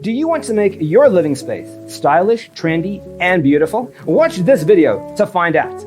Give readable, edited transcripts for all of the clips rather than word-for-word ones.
Do you want to make your living space stylish, trendy, and beautiful? Watch this video to find out.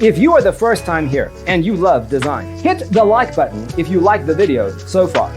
If you are the first time here and you love design, hit the like button if you like the video so far.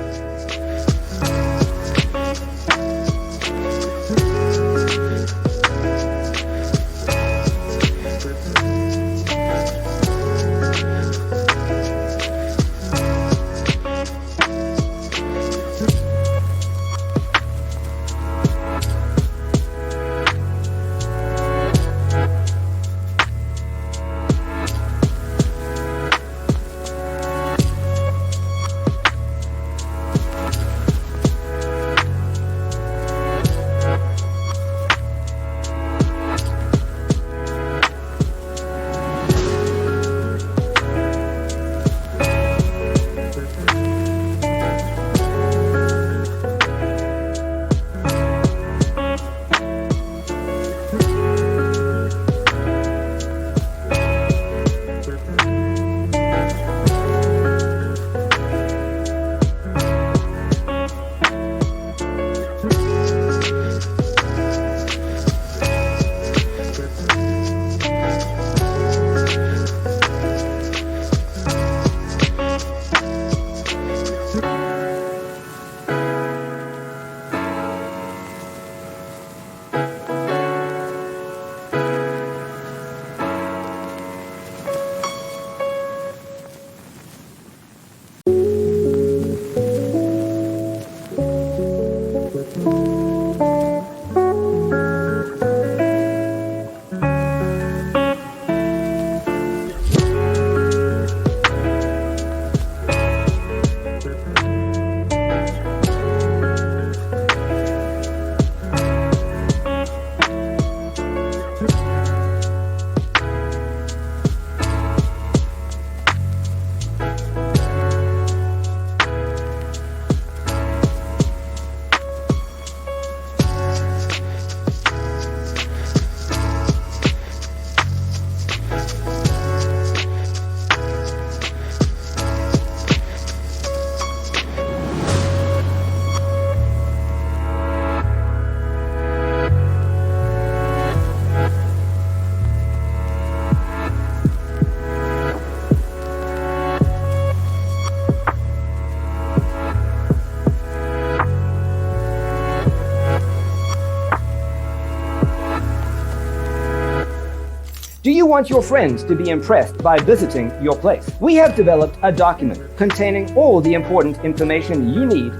Do you want your friends to be impressed by visiting your place? We have developed a document containing all the important information you need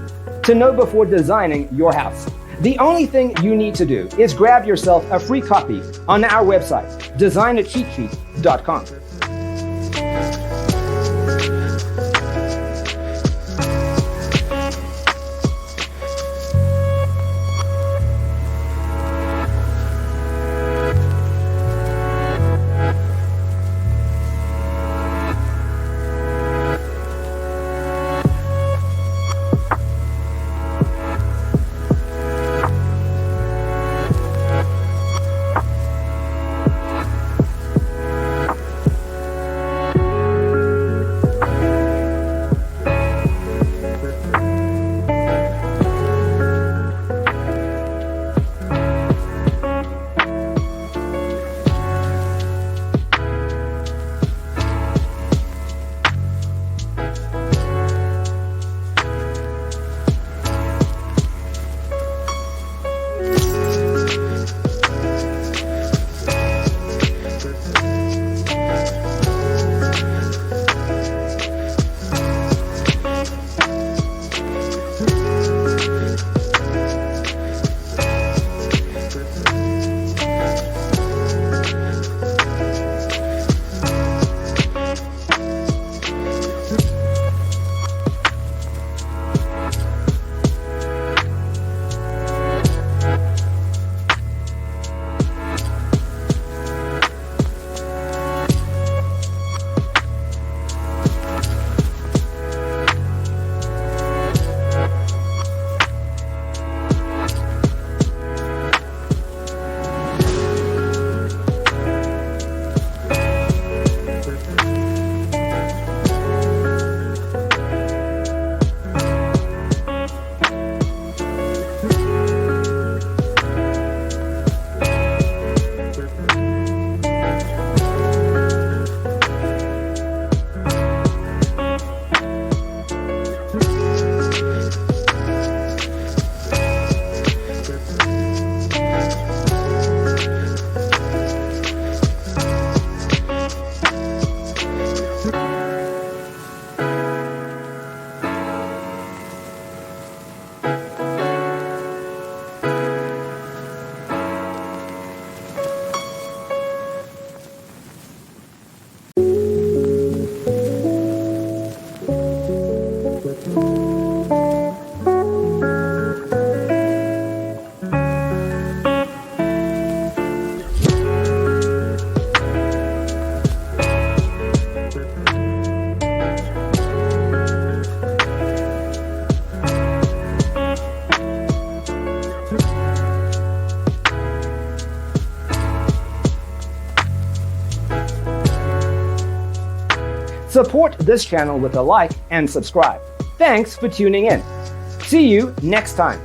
to know before designing your house. The only thing you need to do is grab yourself a free copy on our website, designacheatsheet.com. Support this channel with a like and subscribe. Thanks for tuning in. See you next time.